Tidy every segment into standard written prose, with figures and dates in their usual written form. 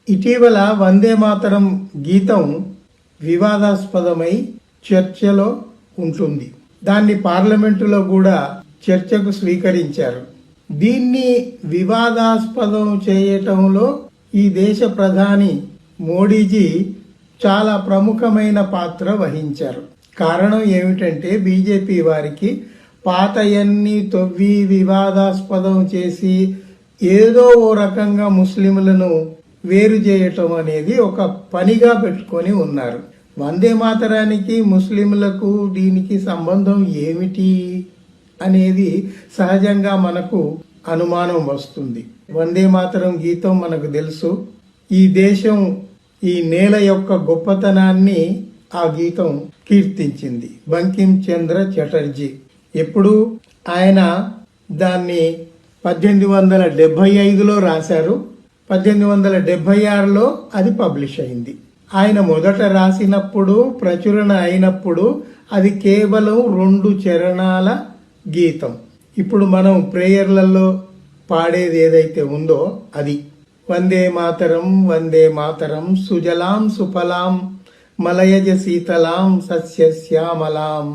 ఇటీవల వందే మాతరం గీతం వివాదాస్పదమై చర్చలో ఉంటుంది. దాన్ని పార్లమెంటులో కూడా చర్చకు స్వీకరించారు. దీన్ని వివాదాస్పదం చేయటంలో ఈ దేశ ప్రధాని మోడీజీ చాలా ప్రముఖమైన పాత్ర వహించారు. కారణం ఏమిటంటే బీజేపీ వారికి పాతయన్ని తవ్వి వివాదాస్పదం చేసి ఏదో ఓ రకంగా ముస్లింలను వేరు చేయటం అనేది ఒక పనిగా పెట్టుకొని ఉన్నారు. వందే మాతరానికి ముస్లింలకు దీనికి సంబంధం ఏమిటి అనేది సహజంగా మనకు అనుమానం వస్తుంది. వందే మాతరం గీతం మనకు తెలుసు. ఈ దేశం, ఈ నేల యొక్క గొప్పతనాన్ని ఆ గీతం కీర్తించింది. బంకిం చంద్ర చటర్జీ ఎప్పుడు ఆయన దాన్ని 1875లో రాశారు. 1876లో అది పబ్లిష్ అయింది. ఆయన మొదట రాసినప్పుడు, ప్రచురణ అయినప్పుడు అది కేవలం 2 చరణాల గీతం. ఇప్పుడు మనం ప్రేయర్లలో పాడేది ఏదైతే ఉందో అది వందే మాతరం వందే మాతరం సుజలాం సుఫలాం మలయజ శీతలాం సస్యశ్యామలాం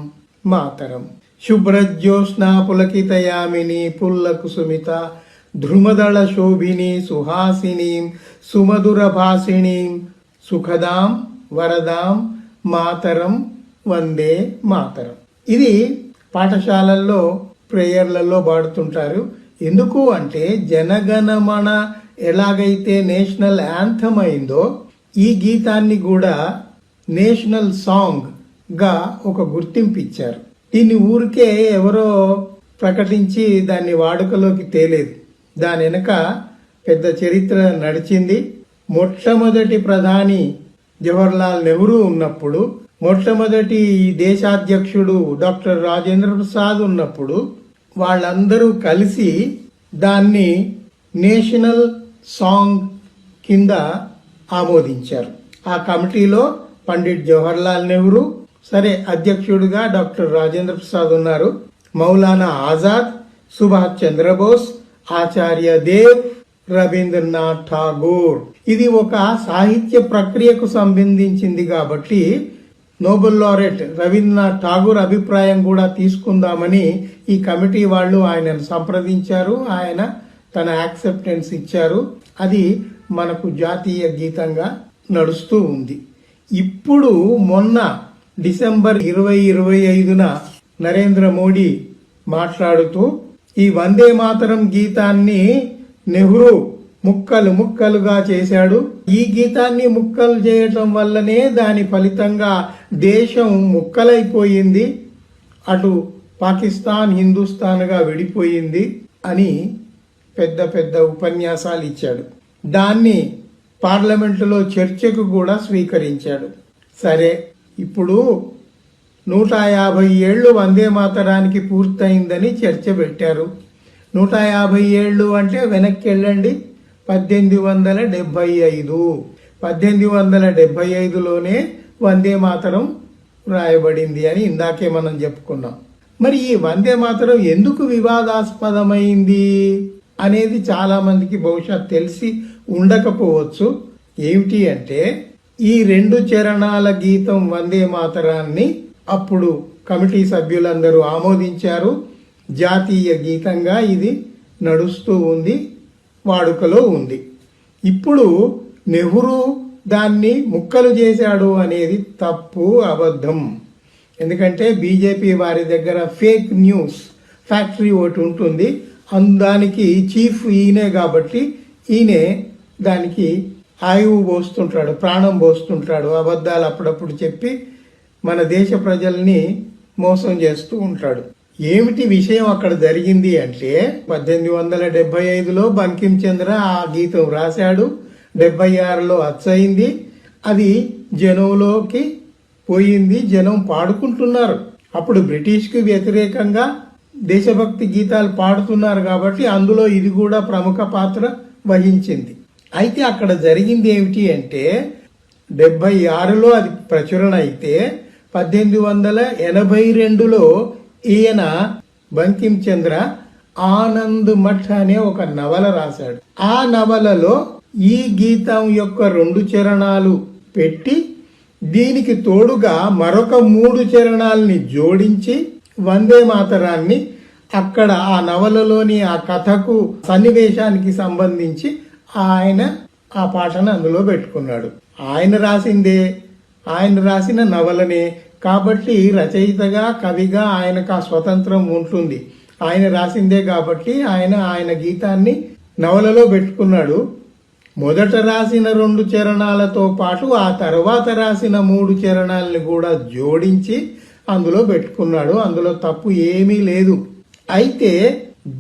మాతరం శుభ్రజ్యోత్స్నా పులకితయామిని పుల్ల కుసుమిత ధ్రుమదళ శోభిని సుహాసినీం సుమధుర భాసిణీం సుఖదాం వరదాం మాతరం వందే మాతరం. ఇది పాఠశాలల్లో ప్రేయర్లలో పాడుతుంటారు. ఎందుకు అంటే జనగణమన ఎలాగైతే నేషనల్ యాంథమ్ అయిందో ఈ గీతాన్ని కూడా నేషనల్ సాంగ్ గా ఒక గుర్తింపు ఇచ్చారు. దీన్ని ఊరికే ఎవరో ప్రకటించి దాన్ని వాడుకలోకి తేలేదు. దాని వెనక పెద్ద చరిత్ర నడిచింది. మొట్టమొదటి ప్రధాని జవహర్లాల్ నెహ్రూ ఉన్నప్పుడు, మొట్టమొదటి దేశాధ్యక్షుడు డాక్టర్ రాజేంద్ర ప్రసాద్ ఉన్నప్పుడు వాళ్ళందరూ కలిసి దాన్ని నేషనల్ సాంగ్ కింద ఆమోదించారు. ఆ కమిటీలో పండిట్ జవహర్లాల్ నెహ్రూ, సరే అధ్యక్షుడిగా డాక్టర్ రాజేంద్ర ప్రసాద్ ఉన్నారు, మౌలానా ఆజాద్, సుభాష్ చంద్రబోస్, ఆచార్య దేవ్, రవీంద్రనాథ్ ఠాగూర్. ఇది ఒక సాహిత్య ప్రక్రియకు సంబంధించింది కాబట్టి నోబెల్ లారెట్ రవీంద్రనాథ్ ఠాగూర్ అభిప్రాయం కూడా తీసుకుందామని ఈ కమిటీ వాళ్ళు ఆయనను సంప్రదించారు. ఆయన తన యాక్సెప్టెన్స్ ఇచ్చారు. అది మనకు జాతీయ గీతంగా నడుస్తూ ఉంది. ఇప్పుడు మొన్న డిసెంబర్ 2025న నరేంద్ర మోడీ మాట్లాడుతూ ఈ వందే మాతరం గీతాన్ని నెహ్రూ ముక్కలుగా చేశాడు. ఈ గీతాన్ని ముక్కలు చేయటం వల్లనే దాని ఫలితంగా దేశం ముక్కలైపోయింది, అటు పాకిస్తాన్ హిందుస్థాన్గా విడిపోయింది అని పెద్ద ఉపన్యాసాలు ఇచ్చాడు. దాన్ని పార్లమెంటులో చర్చకు కూడా స్వీకరించాడు. సరే, ఇప్పుడు 150 ఏళ్లు వందే మాతరానికి పూర్తయిందని చర్చ పెట్టారు. 150 ఏళ్లు అంటే వెనక్కి వెళ్ళండి, 1875. 1875లోనే వందే మాతరం రాయబడింది అని ఇందాకే మనం చెప్పుకున్నాం. మరి ఈ వందే మాతరం ఎందుకు వివాదాస్పదమైంది అనేది చాలా మందికి బహుశా తెలిసి ఉండకపోవచ్చు. ఏమిటి అంటే ఈ 2 చరణాల గీతం వందే మాతరాన్ని అప్పుడు కమిటీ సభ్యులందరూ ఆమోదించారు. జాతీయ గీతంగా ఇది నడుస్తూ ఉంది, వాడుకలో ఉంది. ఇప్పుడు నెహ్రూ దాన్ని ముక్కలు చేశాడు అనేది తప్పు, అబద్ధం. ఎందుకంటే బీజేపీ వారి దగ్గర ఫేక్ న్యూస్ ఫ్యాక్టరీ ఒకటి ఉంటుంది. దానికి చీఫ్ ఈయనే కాబట్టి ఈయనే దానికి ఆయువు పోస్తుంటాడు, ప్రాణం పోస్తుంటాడు. అబద్ధాలు అప్పుడప్పుడు చెప్పి మన దేశ ప్రజల్ని మోసం చేస్తూ ఉంటాడు. ఏమిటి విషయం అక్కడ జరిగింది అంటే 1875లో బంకిం చంద్ర ఆ గీతం రాశాడు. 76లో అచ్చయింది. అది జనంలోకి పోయింది, జనం పాడుకుంటున్నారు. అప్పుడు బ్రిటిష్కి వ్యతిరేకంగా దేశభక్తి గీతాలు పాడుతున్నారు కాబట్టి అందులో ఇది కూడా ప్రముఖ పాత్ర వహించింది. అయితే అక్కడ జరిగింది ఏమిటి అంటే 76లో అది ప్రచురణ అయితే 1882లో ఈయన బంకిం చంద్ర ఆనంద్ మఠ్ అనే ఒక నవల రాశాడు. ఆ నవలలో ఈ గీతం యొక్క 2 చరణాలు పెట్టి దీనికి తోడుగా మరొక 3 చరణాలని జోడించి వందే మాతరాన్ని అక్కడ ఆ నవలలోని ఆ కథకు సన్నివేశానికి సంబంధించి ఆయన ఆ పాటను అందులో పెట్టుకున్నాడు. ఆయన రాసిన నవలనే కాబట్టి రచయితగా కవిగా ఆయనకు ఆ స్వతంత్రం ఉంటుంది. ఆయన రాసిందే కాబట్టి ఆయన గీతాన్ని నవలలో పెట్టుకున్నాడు. మొదట రాసిన 2 చరణాలతో పాటు ఆ తర్వాత రాసిన 3 చరణాలని కూడా జోడించి అందులో పెట్టుకున్నాడు. అందులో తప్పు ఏమీ లేదు. అయితే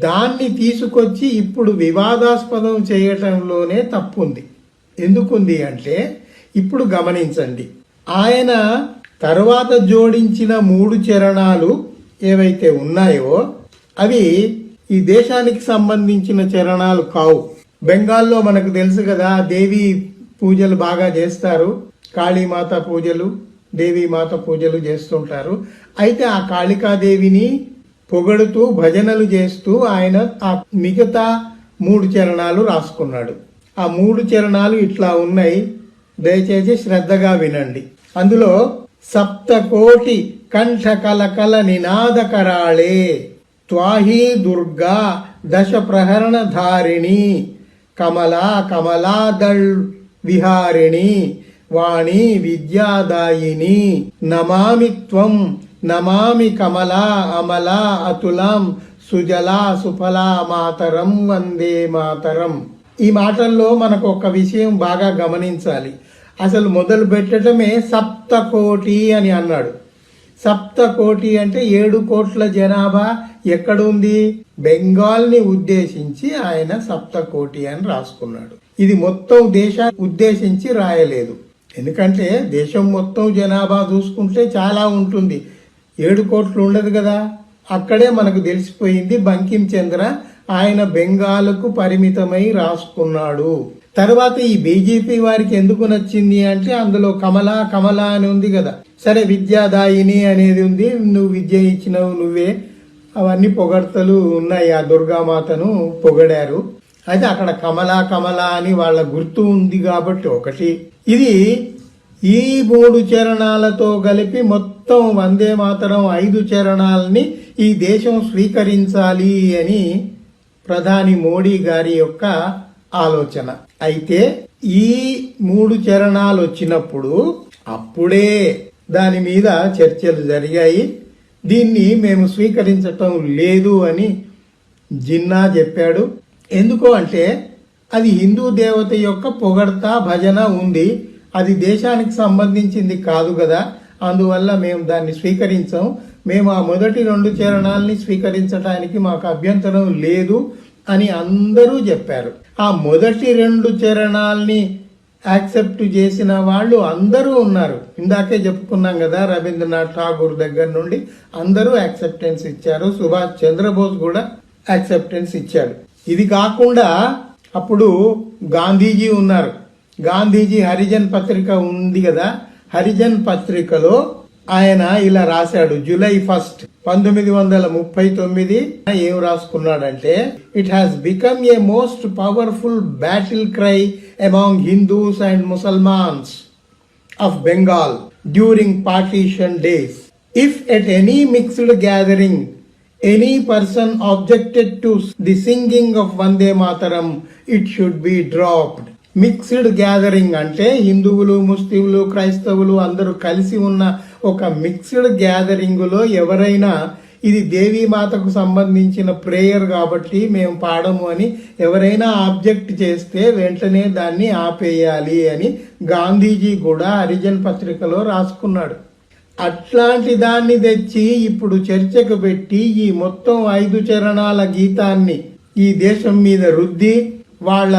దాన్ని తీసుకొచ్చి ఇప్పుడు వివాదాస్పదం చేయటంలోనే తప్పుంది. ఎందుకుంది అంటే ఇప్పుడు గమనించండి, ఆయన తర్వాత జోడించిన 3 చరణాలు ఏవైతే ఉన్నాయో అవి ఈ దేశానికి సంబంధించిన చరణాలు కావు. బెంగాల్లో మనకు తెలుసు కదా, దేవీ పూజలు బాగా చేస్తారు. కాళీమాత పూజలు, దేవీమాత పూజలు చేస్తుంటారు. అయితే ఆ కాళికాదేవిని పొగడుతూ భజనలు చేస్తూ ఆయన ఆ మిగతా 3 చరణాలు రాసుకున్నాడు. ఆ 3 చరణాలు ఇట్లా ఉన్నాయి, దయచేసి శ్రద్ధగా వినండి. అందులో సప్తకోటి కంఠ కలకల నినాదకరాళే త్వాహి దుర్గా దశ ప్రహరణ ధారిణి కమలా కమలాదళ్ విహారిణి వాణి విద్యాదాయిని నమామి త్వం నమామి కమలా అమలా అతులాం సుజలా సుఫలా మాతరం వందే మాతరం. ఈ మాటల్లో మనకు ఒక విషయం బాగా గమనించాలి. అసలు మొదలు పెట్టడమే సప్తకోటి అని అన్నాడు. సప్తకోటి అంటే 7 కోట్ల జనాభా ఎక్కడుంది? బెంగాల్ని ఉద్దేశించి ఆయన సప్తకోటి అని రాసుకున్నాడు. ఇది మొత్తం దేశాన్ని ఉద్దేశించి రాయలేదు. ఎందుకంటే దేశం మొత్తం జనాభా చూసుకుంటే చాలా ఉంటుంది, 7 కోట్లు ఉండదు కదా. అక్కడే మనకు తెలిసిపోయింది బంకిం చంద్ర ఆయన బెంగాల్కు పరిమితమై రాసుకున్నాడు. తర్వాత ఈ బీజేపీ వారికి ఎందుకు నచ్చింది అంటే అందులో కమలా కమలా అని ఉంది కదా. సరే, విద్యాదాయిని అనేది ఉంది, నువ్వు విద్య ఇచ్చినవు నువ్వే, అవన్నీ పొగడ్తలు ఉన్నాయి. ఆ దుర్గామాతను పొగడారు. అయితే అక్కడ కమలా కమలా అని వాళ్ళ గుర్తు ఉంది కాబట్టి ఒకటి. ఇది ఈ 3 చరణాలతో కలిపి మొత్తం వందే మాతరం 5 చరణాలని ఈ దేశం స్వీకరించాలి అని ప్రధాని మోడీ గారి యొక్క ఆలోచన. అయితే ఈ 3 చరణాలు వచ్చినప్పుడు అప్పుడే దాని మీద చర్చలు జరిగాయి. దీన్ని మేము స్వీకరించటం లేదు అని జిన్నా చెప్పాడు. ఎందుకు అంటే అది హిందూ దేవత యొక్క పొగడ్త భజన ఉంది, అది దేశానికి సంబంధించింది కాదు కదా, అందువల్ల మేము దాన్ని స్వీకరించాం. మేము ఆ మొదటి 2 చరణాలని స్వీకరించడానికి మాకు అభ్యంతరం లేదు అని అందరూ చెప్పారు. ఆ మొదటి 2 చరణాల్ని యాక్సెప్ట్ చేసిన వాళ్ళు అందరూ ఉన్నారు. ఇందాకే చెప్పుకున్నాం కదా, రవీంద్రనాథ్ ఠాగూర్ దగ్గర నుండి అందరూ యాక్సెప్టెన్స్ ఇచ్చారు. సుభాష్ చంద్రబోస్ కూడా యాక్సెప్టెన్స్ ఇచ్చాడు. ఇది కాకుండా అప్పుడు గాంధీజీ ఉన్నారు. గాంధీజీ హరిజన్ పత్రిక ఉంది కదా, హరిజన్ పత్రికలో ఆయన ఇలా రాశాడు. జూలై 1, 1939 ఏం రాసుకున్నాడంటే, it has become a most powerful battle cry among Hindus and Musalmans of Bengal during partition days. If at any mixed gathering any person objected to the singing of Vande Mataram, it should be dropped. Mixed gathering అంటే హిందువులు, ముస్లింలు, క్రైస్తవులు అందరూ కలిసి ఉన్న ఒక mixed gathering లో ఎవరైనా ఇది దేవీమాతకు సంబంధించిన ప్రేయర్ కాబట్టి మేము పాడము అని ఎవరైనా ఆబ్జెక్ట్ చేస్తే వెంటనే దాన్ని ఆపేయాలి అని గాంధీజీ కూడా హరిజన్ పత్రికలో రాసుకున్నాడు. అట్లాంటి దాన్ని తెచ్చి ఇప్పుడు చర్చకు పెట్టి ఈ మొత్తం 5 చరణాల గీతాన్ని ఈ దేశం మీద రుద్ది వాళ్ళ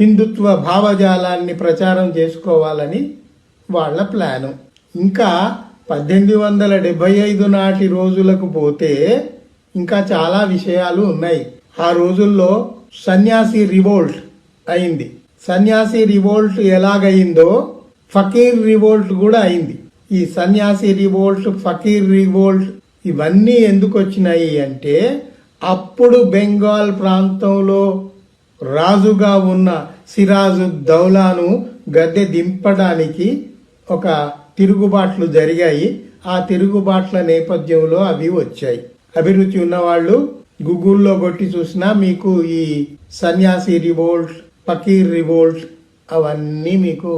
హిందుత్వ భావజాలాన్ని ప్రచారం చేసుకోవాలని వాళ్ళ ప్లాను. ఇంకా 1875 నాటి రోజులకు పోతే ఇంకా చాలా విషయాలు ఉన్నాయి. ఆ రోజుల్లో సన్యాసి రివోల్ట్ అయింది. సన్యాసి రివోల్ట్ ఎలాగయిందో ఫకీర్ రివోల్ట్ కూడా అయింది. ఈ సన్యాసి రివోల్ట్, ఫకీర్ రివోల్ట్ ఇవన్నీ ఎందుకు వచ్చినాయి అంటే అప్పుడు బెంగాల్ ప్రాంతంలో రాజుగా ఉన్న సిరాజుద్దౌలాను గద్దె దింపడానికి ఒక తిరుగుబాట్లు జరిగాయి. ఆ తిరుగుబాట్ల నేపథ్యంలో అవి వచ్చాయి. అభిరుచి ఉన్నవాళ్ళు గూగుల్లో కొట్టి చూసినా మీకు ఈ సన్యాసి రివోల్ట్, ఫకీర్ రివోల్ట్ అవన్నీ మీకు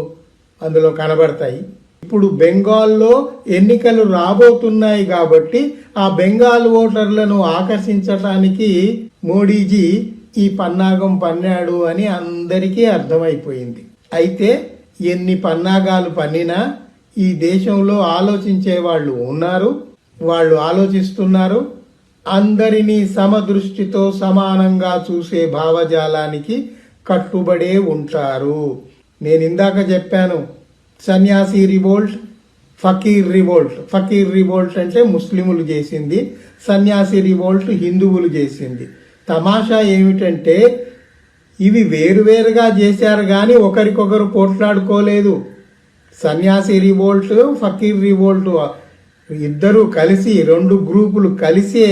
అందులో కనబడతాయి. ఇప్పుడు బెంగాల్లో ఎన్నికలు రాబోతున్నాయి కాబట్టి ఆ బెంగాల్ ఓటర్లను ఆకర్షించటానికి మోడీజీ ఈ పన్నాగం పన్నాడు అని అందరికీ అర్థమైపోయింది. అయితే ఎన్ని పన్నాగాలు పన్నినా ఈ దేశంలో ఆలోచించే వాళ్ళు ఉన్నారు, వాళ్ళు ఆలోచిస్తున్నారు. అందరినీ సమదృష్టితో సమానంగా చూసే భావజాలానికి కట్టుబడే ఉంటారు. నేను ఇందాక చెప్పాను, సన్యాసి revolt, Fakir revolt. Fakir revolt అంటే ముస్లిములు చేసింది, సన్యాసి రివోల్ట్ హిందువులు చేసింది. తమాషా ఏమిటంటే ఇవి వేరువేరుగా చేశారు కానీ ఒకరికొకరు పోట్లాడుకోలేదు. సన్యాసి రివోల్ట్, ఫకీర్ రివోల్ట్ ఇద్దరు కలిసి, రెండు గ్రూపులు కలిసే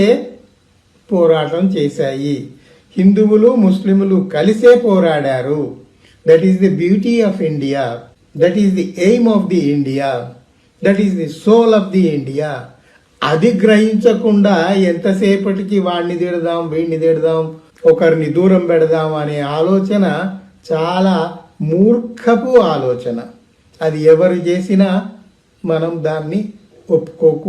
పోరాటం చేశాయి. హిందువులు ముస్లిములు కలిసే పోరాడారు. That is the beauty of India, that is the aim of the India, that is the soul of the India. అది గ్రహించకుండా ఎంతసేపటికి వాడిని తిడదాం, వీడిని తిడదాం, ఒకరిని దూరం పెడదాం అనే ఆలోచన చాలా మూర్ఖపు ఆలోచన. అది ఎవరు చేసినా మనం దాన్ని ఒప్పుకోకూడదు.